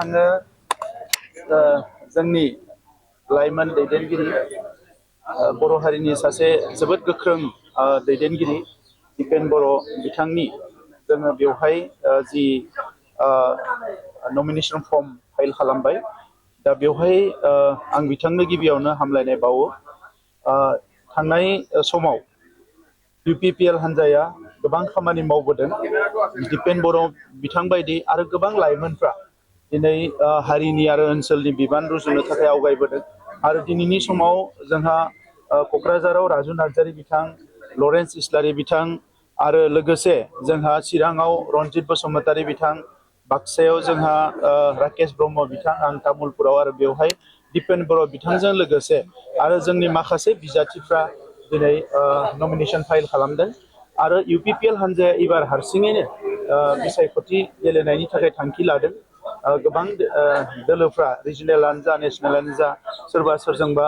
आङो जोंनि लाइमोन दैदेनगिरि बर' हारिनि सासे जोबोद गोख्रों दैदेनगिरि दिपेन बर' बिथांनि जोङो बेवहाय जि नमिनेशन फर्म फाइल खालामबाय दा बेवहाय आं बिथांनो गिबियावनो हामलायनाय बावो थांनाय समाव UPPL हान्जाया गोबां खामानि मावबोदों दिपेन बर' बिथां बायदि आरो गोबां लाइमोनफ्रा दिनै हारिनि आरो ओनसोलनि बिबान रुजुनो थाखाय आवगायबोदों आरो दिनैनि समाव जोंहा क'क्राझाराव राजु नार्जारी बिथां लरेन्स इस्लारि बिथां आरो लोगोसे जोंहा चिराङाव रन्जित बसुमतारी बिथां बाक्सायाव जोंहा राकेश ब्रह्म बिथां आं तामुलपुराव आरो बेवहाय दिपेन बर' बिथांजों लोगोसे आरो जोंनि माखासे बिजाथिफ्रा दिनै नमिनेशन फाइल खालामदों आरो UPPL हान्जाया एबार हारसिङैनो बिसायख'थि गेलेनायनि थाखाय थांखि लादों गोबां दोलोफ्रा रिजनेलानो जा नेसनेलानो जा सोरबा सोरजोंबा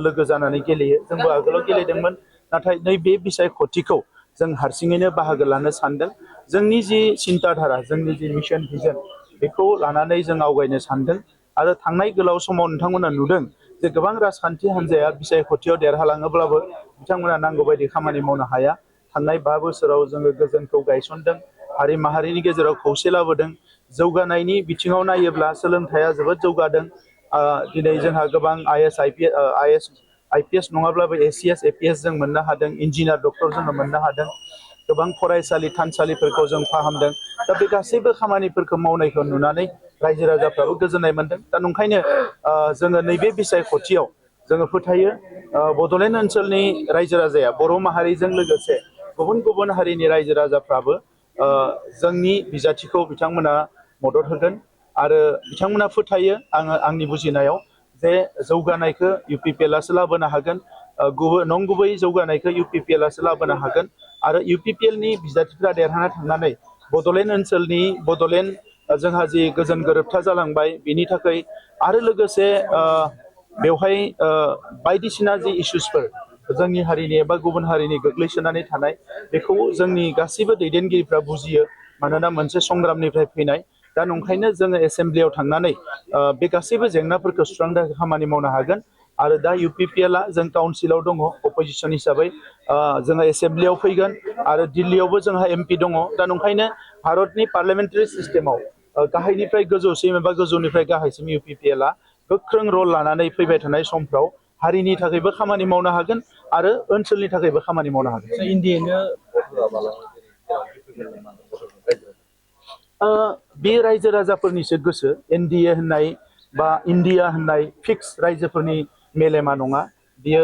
लोगो जानानै गेलेयो जोंबो आगोलाव गेलेदोंमोन नाथाय नैबे बिसायख'थिखौ जों हारसिङैनो बाहागो लानो सानदों जोंनि जि सिन्ताधारा जोंनि जि मिशन भिजन बेखौ लानानै जों आवगायनो सानदों आरो थांनाय गोलाव समाव नोंथांमोना नुदों जे गोबां राजखान्थि हान्जाया बिसायख'थियाव देरहालाङोब्लाबो बिथांमोना नांगौ बायदि खामानि मावनो हाया थांनाय 5 बोसोराव जोङो गोजोनखौ गायसनदों हारि माहारिनि गेजेराव खौसे लाबोदों जौगानायनि बिथिङाव नायोब्ला सोलोंथाइया जोबोद जौगादों दिनै जोंहा गोबां IPS नङाब्लाबो ACS APS जों मोननो हादों इन्जिनियार डक्टर जोङो मोननो हादों गोबां फरायसालि थानसालिफोरखौ जों फाहामदों दा बे गासैबो खामानिफोरखौ मावनायखौ नुनानै रायजो राजाफ्राबो गोजोननाय मोनदों दा नंखायनो जोङो नैबे बिसायख'थियाव जोङो फोथायो बड'लेण्ड ओनसोलनि रायजो राजाया बर' माहारिजों लोगोसे गुबुन गुबुन हारिनि रायजो राजाफ्राबो जोंनि बिजाथिखौ बिथांमोना मदद होगोन आरो बिथांमोना फोथायो आंनि बुजिनायाव जे जौगानायखौ UPPLआसो लाबोनो हागोन नंगुबै जौगानायखौ UPPLआसो लाबोनो हागोन आरो UPPLनि बिजाथिफ्रा देरहाना थांनानै बड'लेण्ड ओनसोलनि बड'लेण्ड जोंहा जि गोजोन गोरोबथा जालांबाय बिनि थाखाय आरो लोगोसे बेवहाय बायदिसिना जि इसुसफोर जोंनि हारिनि एबा गुबुन हारिनि गोग्लैसोनानै थानाय बेखौ जोंनि गासैबो दैदेनगिरिफ्रा बुजियो मानोना मोनसे संग्रामनिफ्राय फैनाय दा नंखायनो जोङो एसेमब्लियाव थांनानै बे गासैबो जेंनाफोरखौ सुस्रांनो थाखाय खामानि मावनो हागोन आरो दा UPPLआ जों काउन्सिलाव दङ अपोजिसन हिसाबै जोङो एसेमब्लियाव फैगोन आरो दिल्लीयावबो जोंहा MP दङ दा नंखायनो भारतनि पार्लियामेन्टारि सिस्टेमाव गाहायनिफ्राय गोजौसिम एबा गोजौनिफ्राय गाहायसिम UPPLआ गोख्रों रल लानानै फैबाय थानाय समफ्राव हारिनि थाखायबो खामानि मावनो हागोन आरो ओनसोलनि थाखायबो खामानि मावनो हागोन बे रायजो राजाफोरनिसो गोसो NDA होननाय बा इन्डिया होननाय फिक्स रायजोफोरनि मेलेमा नङा बियो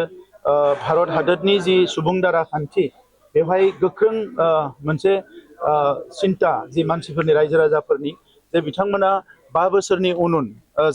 भारत हादरनि जि सुबुं दारा खान्थि बेवहाय गोख्रों मोनसे सिन्ता जि मानसिफोरनि रायजो राजाफोरनि जे बिथांमोना 5 बोसोरनि उन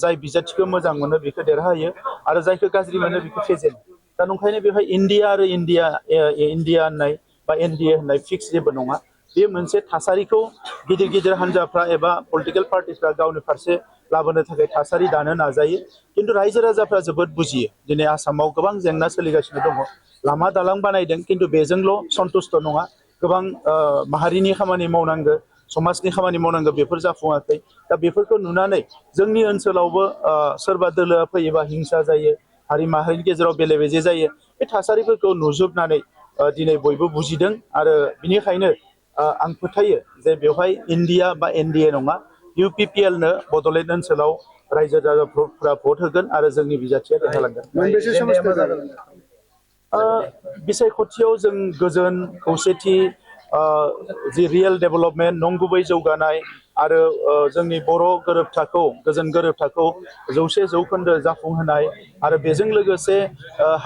जाय बिजाथिखौ मोजां मोनो बेखौ देरहायो आरो जायखौ गाज्रि मोनो बेखौ फेजेनो दा नंखायनो बेवहाय इन्डिया आरो इन्डिया होननाय बा NDA होननाय फिक्स जेबो नङा बे मोनसे थासारिखौ गिदिर गिदिर हान्जाफ्रा एबा पलिटिकेल पार्टिसफ्रा गावनि फारसे लाबोनो थाखाय थासारि दानो नाजायो खिन्थु रायजो राजाफ्रा जोबोद बुजियो दिनै आसामाव गोबां जेंना सोलिगासिनो दङ लामा दालां बानायदों खिन्थु बेजोंल' सन्तुष्ट नङा गोबां माहारिनि खामानि मावनांगौ समाजनि खामानि मावनांगौ बेफोर जाफुङाखै दा बेफोरखौ नुनानै जोंनि ओनसोलावबो सोरबा दोलोआ फैयोबा हिंसा जायो हारि माहारिनि गेजेराव बेले बेजे जायो बे थासारिफोरखौ नुजोबनानै दिनै बयबो बुजिदों आरो बिनिखायनो आं फोथायो जे बेवहाय इन्डिया बा NDA नङा UPPLनो बड'लेण्ड ओनसोलाव रायजो राजाफ्रा भट होगोन आरो जोंनि बिजाथिया देरहालांगोन बिसायख'थियाव जों गोजोन खौसेथि जि रियेल डेभेलपमेन्ट नंगुबै जौगानाय आरो जोंनि बर' गोरोबथाखौ गोजोन गोरोबथाखौ 100% जाफुंहोनाय आरो बेजों लोगोसे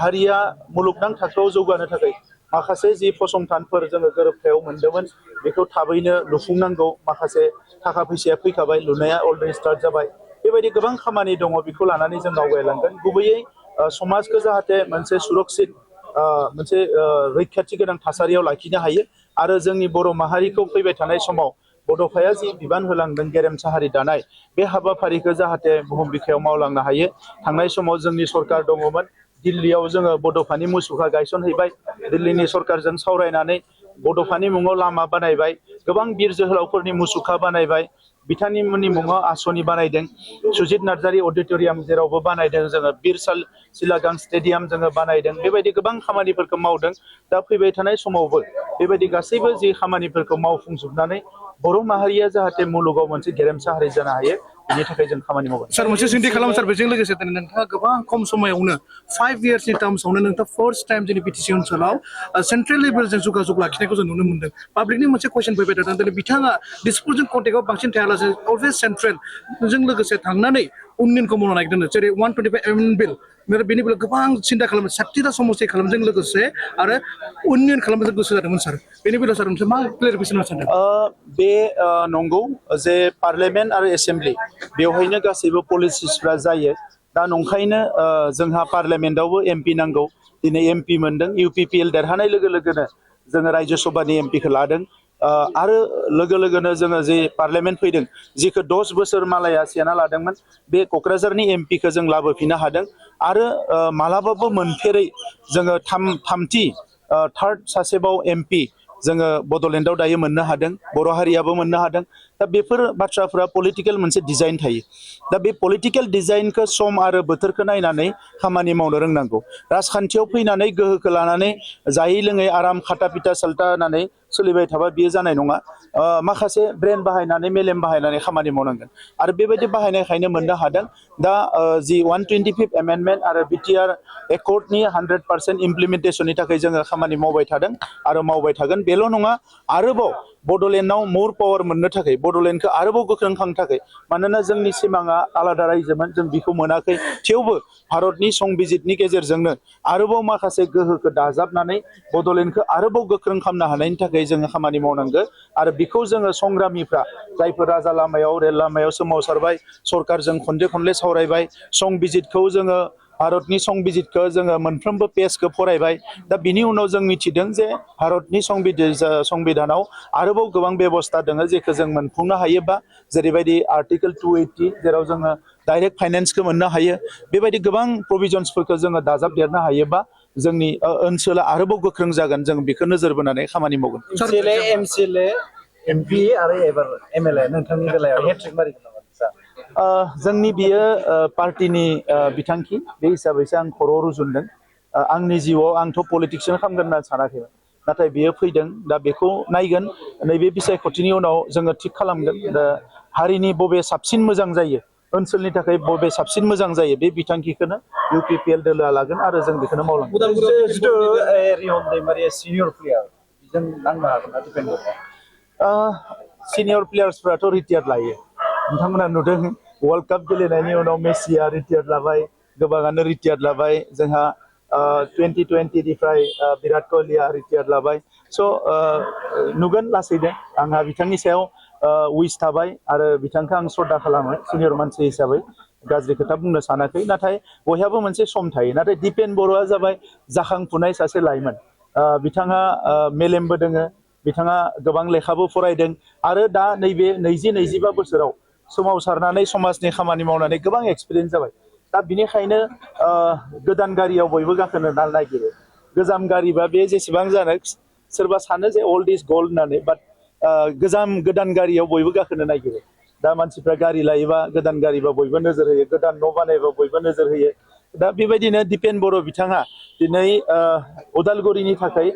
हारिया मुलुगनां थाखोआव जौगानो थाखाय माखासे जि फसंथानफोर जोङो गोरोबथायाव मोनदोंमोन बेखौ थाबैनो लुफुंनांगौ माखासे थाखा फैसाया फैखाबाय लुनाया अलरेडि स्टार्ट जाबाय बेबायदि गोबां खामानि दङ बेखौ लानानै जों आवगायलांगोन गुबैयै समाजखौ जाहाथे मोनसे सुरक्षित मोनसे रैखाथि गोनां थासारियाव लाखिनो हायो आरो जोंनि बर' माहारिखौ फैबाय थानाय समाव बड'फाया जि बिबान होलांदों गेरेमसा हारि दानाय बे हाबाफारिखौ जाहाथे बुहुम बिखायाव मावलांनो हायो थांनाय समाव जोंनि सरकार दङमोन दिल्लीयाव जोङो बड'फानि मुसुखा गायसनहैबाय दिल्लीनि सरकारजों सावरायनानै बड'फानि मुङाव लामा बानायबाय गोबां बिर जोहोलावफोरनि मुसुखा बानायबाय बिथांनि मुङाव आसनि बानायदों सुजित नार्जारि अडिट'रियाम जेरावबो बानायदों जोङो बिरसाल सिलागां स्टेडियाम जोङो बानायदों बेबायदि गोबां खामानिफोरखौ मावदों दा फैबाय थानाय समावबो बेबायदि गासैबो जि खामानिफोरखौ मावफुंजोबनानै बर' माहारिया जाहाथे मुलुगाव मोनसे गेरेमसा हारि जानो हायो बेनि थाखाय जों खामानि मावगोन सार मोनसे सोंथि खालामो सार बेजों लोगोसे नोंथाङा गोबां खम समायावनो 5 इयार्सनि टार्म्सआवनो नोंथाङा फार्स्ट टाइम जोंनि बिटिसि ओनसोलाव सेन्ट्रेल लेभेलजों जगाजग लाखिनायखौ जों नुनो मोनदों पाब्लिकनि मोनसे कुइसन फैबाय थादों दिनै बिथाङा दिसपुरजों कन्टेक्टआव बांसिन थायालासे अलवेज सेन्ट्रेलजों लोगोसे थांनानै उन्नयनखौ मावनो नागिरदों जेरै 125 एमएनएन बिल बेनि बेलायाव गोबां सिन्था खालामो 60टा समस्या खालामनायजों लोगोसे आरो उन्नयन खालामनो गोसो जादोंमोन सार बेनि बेलायाव सार नोंसोर मा क्लेरिफिकेसन होनो सानदों बे नंगौ जे पार्लियामेन्ट आरो एसेम्ब्लि बेवहायनो गासैबो पलिसिसफ्रा जायो दा नंखायनो जोंहा पार्लियामेन्टआवबो एमपि नांगौ दिनै एमपि मोनदों इउपिपिएल देरहानाय लोगो लोगोनो जोङो रायजो सभानि एमपिखौ लादों आरो लोगो लोगोनो जोङो जे पार्लियामेन्ट फैदों जिखौ 10 बोसोर मालाया सेना लादोंमोन बे क'क्राझारनि एमपिखौ जों लाबोफिननो हादों आरो मालाबाबो मोनफेरै जोङो थामथि थार्ड सासेबाव एमपि जोङो बड'लेण्डआव दायो मोननो हादों बर' हारियाबो मोननो हादों दा बेफोर बाथ्राफोरा पलिटिकेल मोनसे डिजाइन थायो दा बे पलिटिकेल डिजाइनखौ सम आरो बोथोरखौ नायनानै खामानि मावनो रोंनांगौ राजखान्थियाव फैनानै गोहोखौ लानानै जायै लोङै आराम खाटा पिटा साल्टा होनानै सोलिबाय थाबा बियो जानाय नङा माखासे ब्रेन बाहायनानै मेलेम बाहायनानै खामानि मावनांगोन आरो बेबायदि बाहायनायखायनो मोननो हादों दा जि 125 एमेन्डमेन्ट आरो बिटिआर एकर्डनि 100% इमप्लिमेन्टेसननि थाखाय जोङो खामानि मावबाय थादों आरो मावबाय थागोन बेल' नङा आरोबाव बड'लेण्डआव मोर पावार मोननो थाखाय बड'लेण्डखौ आरोबाव गोख्रों खालामनो थाखाय मानोना जोंनि सिमाङा आलादा रायजोमोन जों बेखौ मोनाखै थेवबो भारतनि संबिजितनि गेजेरजोंनो आरोबाव माखासे गोहोखौ दाजाबनानै बड'लेण्डखौ आरोबाव गोख्रों खालामनो हानायनि थाखाय जोङो खामानि मावनांगौ आरो बेखौ जोङो संग्रामिफ्रा जायफोर राजा लामायाव रेल लामायाव सोमावसारबाय सरकारजों खनले सावरायबाय संबिजितखौ जोङो भारतनि संबिजितखौ जोङो मोनफ्रोमबो पेजखौ फरायबाय दा बिनि उनाव जों मिथिदों जे भारतनि संबिधानाव आरोबाव गोबां बेबस्था दङ जेखौ जों मोनफुंनो हायोबा जेरैबायदि आर्टिकेल 280 जेराव जोङो डाइरेक्ट फाइनेन्सखौ मोननो हायो बेबायदि गोबां प्रभिजन्सफोरखौ जोङो दाजाबदेरनो हायोबा जोंनि ओनसोला आरोबाव गोख्रों जागोन जों बेखौ नोजोर बोनानै खामानि मावगोन एमसिएलए एमपि आरो एबार एमएलए नोंथांनि बेलायाव हेट्रिक मारिगोन नामा जोंनि बियो पार्टिनि बिथांखि बे हिसाबैसो आं खर'आव रुजुनदों आंनि जिउआव आंथ' पलिटिक्सखौनो खालामगोन होनना सानाखैमोन नाथाय बियो फैदों दा बेखौ नायगोन नैबे बिसायख'थिनि उनाव जोङो थिग खालामगोन दा हारिनि बबे साबसिन मोजां जायो ओनसोलनि थाखाय बबे साबसिन मोजां जायो बे बिथांखिखौनो इउपिपिएल दोलोआ लागोन आरो जों बेखौनो मावलांगोन जिथु रिहन दैमारिया सिनियर प्लेयार जों नांनो हागोन ना डिपेन्ड सिनियर प्लेयार्सफोराथ' रिटायार्ड लायो नोंथांमोना नुदों वर्ल्ड काप गेलेनायनि उनाव मेसिया रिटायार्ड लाबाय गोबाङानो रिटायार्ड लाबाय जोंहा 2020निफ्राय बिराट कहलिया रिटायार्ड लाबाय स' नुगोन लासैनो आंहा बिथांनि सायाव उइस थाबाय आरो बिथांखौ आं श्रद्धा खालामो सिनियर मानसि हिसाबै गाज्रि खोथा बुंनो सानाखै नाथाय बयहाबो मोनसे सम थायो नाथाय दिपेन बर'आ जाबाय जाखांफुनाय सासे लाइमोन बिथाङा मेलेमबो दोङो बिथाङा गोबां लेखाबो फरायदों आरो दा नैबे 20-25 बोसोराव सोमावसारनानै समाजनि खामानि मावनानै गोबां एक्सपिरियेन्स जाबाय दा बिनिखायनो गोदान गारियाव बयबो गाखोनो नागिरो गोजाम गारिबा बे जेसेबां जानो सोरबा सानो जे अल्ड इज गोल्ड होननानै बाट गोदान गारियाव बयबो गाखोनो नागिरो दा मानसिफ्रा गारि लायोबा गोदान गारिबा बयबो नोजोर होयो गोदान न' बानायबा बयबो नोजोर होयो दा बेबायदिनो दिपेन बर' बिथाङा दिनै उदालगुरिनि थाखाय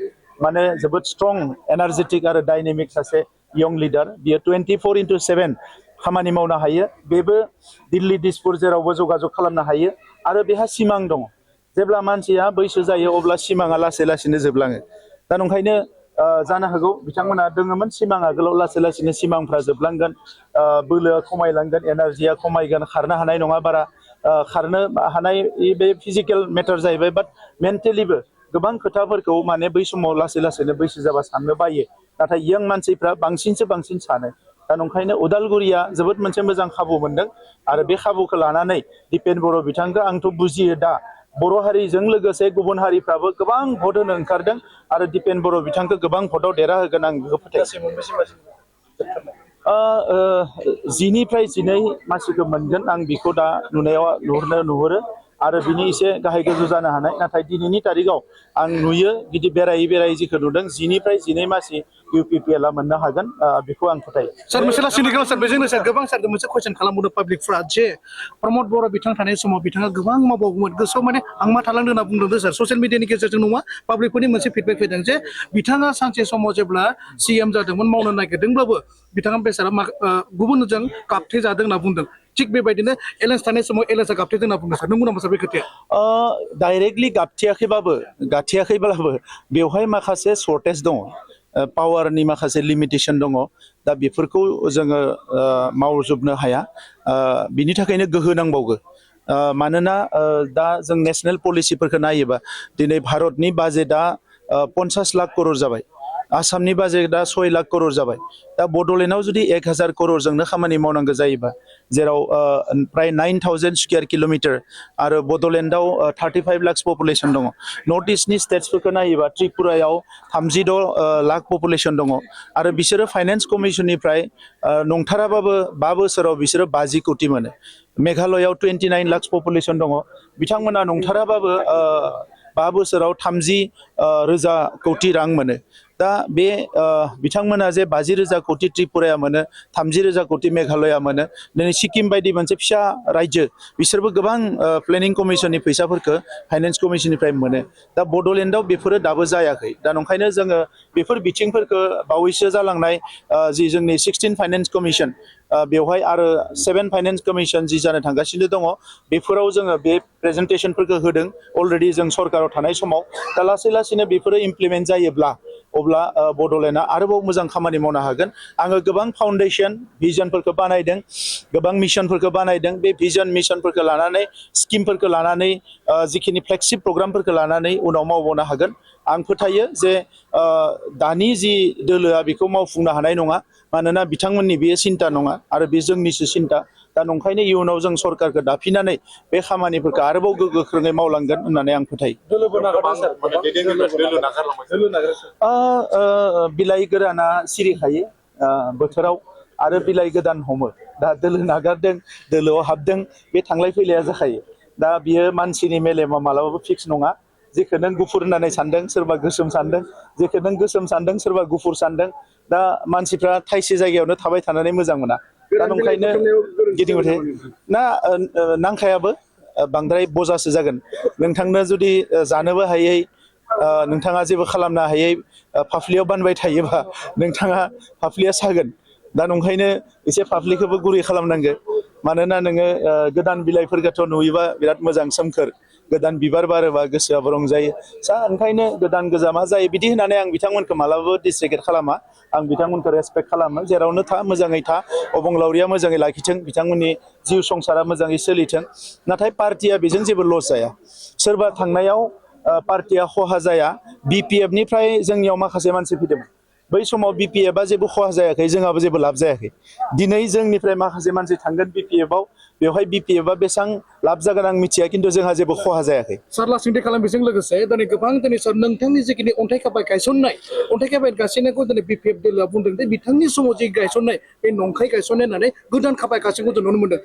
माने जोबोद स्ट्रं एनार्जेटिक आरो डाइनेमिक सासे यंग लिडार बियो 24/7 खामानि मावनो हायो बेबो दिल्ली दिसपुर जेरावबो जगाजग खालामनो हायो आरो बेहा सिमां दङ जेब्ला मानसिया बैसो जायो अब्ला सिमाङा लासै लासैनो जोबलाङो दा नंखायनो जानो हागौ बिथांमोना दोङोमोन सिमां आगोलाव लासै लासैनो सिमांफ्रा जोबलांगोन बोलोआ खमायलांगोन एनार्जिया खमायगोन खारनो हानाय नङा बारा खारनो हानाय बे फिजिकेल मेटार जाहैबाय बाट मेन्टेलिबो गोबां खोथाफोरखौ माने बै समाव लासै लासैनो बैसो जाबा साननो बायो नाथाय यंग मानसिफ्रा बांसिन सानो दा नंखायनो उदालगुरिया जोबोद मोनसे मोजां खाबु मोनदों आरो बे खाबुखौ लानानै दिपेन बर' बिथांखौ आंथ' बुजियो दा बर' हारिजों लोगोसे गुबुन हारिफ्राबो गोबां भट होनो ओंखारदों आरो दिपेन बर' बिथांखौ गोबां भटआव देरहाहोगोन आं बेखौ फोथायो 10 निफ्राय 12 मासिखौ मोनगोन आं बेखौ दा नुहुरो आरो बिनि एसे गाहाय गोजौ जानो हानाय नाथाय दिनैनि तारिखाव आं नुयो गिदिर बेरायै जिखौ नुदों 10निफ्राय 12 मासि UPPL आ मोननो हागोन बेखौ आं फोथायो सार मोनसे लासिनि गेजेराव सार बेजोंनो सार गोबां सार मोनसे कुइसन खालामबावदों पाब्लिकफ्रा जे प्रमद बर' बिथां थानाय समाव बिथाङा गोबां मावबावगौमोन गोसोआव माने आं मा थालांदों होनना बुंदों सार ससियेल मिडियानि गेजेरजों नङा पाब्लिकफोरनि मोनसे फिडबेक फैदों जे बिथाङा सानसे समाव जेब्ला CM जादोंमोन मावनो नागिरदोंब्लाबो बिथाङा बेसारा गुबुनजों गाबथे जादों होनना बुंदों थिग बेबायदिनो एलेन्स थानाय समाव एलेन्सआ गाबथेदों होनना बुंदों सार नंगौ नामा सार बे खोथाया डाइरेक्टलि गाबथेयाखैब्लाबो बेवहाय माखासे सर्टेज दङ पावारनि माखासे लिमिटेसन दङ दा बेफोरखौ जोङो मावजोबनो हाया बिनि थाखायनो गोहो नांबावगौ मानोना दा जों नेशनेल पलिसिफोरखौ नायोबा दिनै भारतनि बाजेटआ 50 लाख करोड़ जाबाय आसामनि बाजेटआ 6 लाख करोड़ जाबाय दा बड'लेण्डआव जुदि 1000 करोड़जोंनो खामानि मावनांगौ जायोबा जेराव प्राय 9000 स्क्वायर किलोमिटार आरो बड'लेण्डआव 35 लाख पपुलेसन दङ नर्थ इस्टनि स्टेट्सफोरखौ नायोबा त्रिपुरायाव 36 लाख पपुलेसन दङ आरो बिसोरो फाइनेन्स कमिसननिफ्राय नंथाराबाबो 5 बोसोराव बिसोरो 50 कोटी मोनो मेघालयआव 29 लाख पपुलेसन दङ बिथांमोना नंथाराबाबो 5 बोसोराव 30 रोजा कोटी रां मोनो दा बे बिथांमोना जे 50 रोजा कोटी त्रिपुराया मोनो 30 रोजा कोटी मेघालया मोनो दिनै सिक्किम बायदि मोनसे फिसा रायजो बिसोरबो गोबां प्लेनिं कमिसननि फैसाफोरखौ फाइनेन्स कमिसननिफ्राय मोनो दा बड'लेण्डआव बेफोरो दाबो जायाखै दा नंखायनो जोङो बेफोर बिथिंफोरखौ बावैसो जालांनाय जि जोंनि 16 फाइनेन्स कमिसन बेवहाय आरो 7 फाइनेन्स कमिसन जि जानो थांगासिनो दङ बेफोराव जोङो बे प्रेजेन्टेसनफोरखौ होदों अलरेडि जों सरकाराव थानाय समाव दा लासै लासैनो बेफोरो इमप्लिमेन्ट जायोब्ला अब्ला बड'लेण्डआ आरोबाव मोजां खामानि मावनो हागोन आङो गोबां फाउन्डेसन भिजनफोरखौ बानायदों गोबां मिशनफोरखौ बानायदों बे भिजन मिशनफोरखौ लानानै स्किमफोरखौ लानानै जिखिनि फ्लेगशिप प्रग्रामफोरखौ लानानै उनाव मावबावनो हागोन आं फोथायो जे दानि जि दोलोआ बेखौ मावफुंनो हानाय नङा मानोना बिथांमोननि बेयो सिन्था नङा आरो बे जोंनिसो सिन्था दा नंखायनो इयुनाव जों सरकारखौ दाफिननानै बे खामानिफोरखौ आरोबाव गोख्रोङै मावलांगोन होननानै आं फोथायो बिलाइ गोराना सिरिखायो बोथोराव आरो बिलाइ गोदान हमो दा दोलो नागारदों दोलोआव हाबदों बे थांलाय फैलाया जाखायो दा बियो मानसिनि मेलेमा मालाबाबो फिक्स नङा जेखौ नों गुफुर होननानै सानदों सोरबा गोसोम सानदों जेखौ नों गोसोम सानदों सोरबा गुफुर सानदों दा मानसिफ्रा थाइसे जायगायावनो थाबाय थानानै मोजां मोना दा नंखायनो गिदिंबाय थायो ना नांखायाबो बांद्राय बजासो जागोन नोंथांनो जुदि जानोबो हायै नोंथाङा जेबो खालामनो हायै फाफ्लियाव बानबाय थायोबा नोंथाङा फाफ्लिया सागोन दा नंखायनो एसे फाफ्लिखौबो गुरै खालामनांगौ मानोना नोङो गोदान बिलाइफोरखौथ' नुयोबा बिराद मोजां सोमखोर गोदान बिबार बारोबा गोसोआबो रंजायो ओंखायनो गोदान गोजामा जायो बिदि होननानै आं बिथांमोनखौ मालाबाबो डिसरेगेट खालामा आं बिथांमोनखौ रेसपेक्ट खालामो जेरावनो था मोजाङै था अबंलावरिया मोजाङै लाखिथों बिथांमोननि जिउ संसारा मोजाङै सोलिथों नाथाय पार्टिया बेजों जेबो लस जाया सोरबा थांनायाव पार्टिया खहा जाया BPF निफ्राय जोंनियाव माखासे मानसि फैदोंमोन बै समाव BPF आ जेबो खहा जायाखै जोंहाबो जेबो लाब जायाखै दिनै जोंनिफ्राय माखासे मानसि थांगोन BPF आव बेवहाय BPF आ बेसेबां लाब जागोन आं मिथिया खिन्थु जोंहा जेबो खहा जायाखै सार लासिंथि खालामनायजों लोगोसे दिनै गोबां दिनै सार नोंथांनि जिखिनि अन्थाइ खाबाय गायसननाय अन्थाइ खाबाय गायसननायखौ दिनै BPF दोलोआ बुंदों दे बिथांनि समाव जि गायसननाय बे नंखाय गायसननाय होननानै गोदान खाबाय गायसननायखौ जों नुनो मोनदों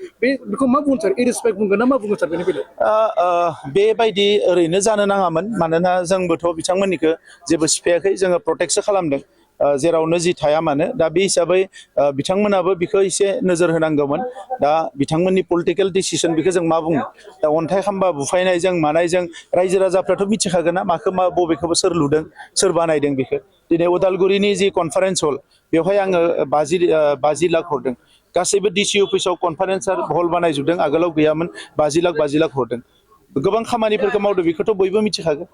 बेखौ मा बुंगोन सार इरेसपेक्ट बुंगोन ना मा बुंगोन सार बेनि बेलायाव बेबायदि ओरैनो जानो नाङामोन मानोना जोंबोथ' बिथांमोननिखौ जेबो सिफायाखै जोङो प्रटेक्टसो खालामदों जेरावनो जि थाया मानो दा बे हिसाबै बिथांमोनाबो बेखौ एसे नोजोर होनांगौमोन दा बिथांमोननि पलिटिकेल डिसिसन बेखौ जों मा बुङो दा अन्थाइ खाम्बा बुफायनायजों मानायजों रायजो राजाफ्राथ' मिथिखागोन ना माखौ मा बबेखौबो सोर लुदों सोर बानायदों बेखौ दिनै उदालगुरिनि जि कनफारेन्स हल बेवहाय आङो 50 लाख हरदों गासैबो DC अफिसाव कनफारेन्स हल बानायजोबदों आगोलाव गैयामोन 50 लाख हरदों गोबां खामानिफोरखौ मावदों बेखौथ' बयबो मिथिखागोन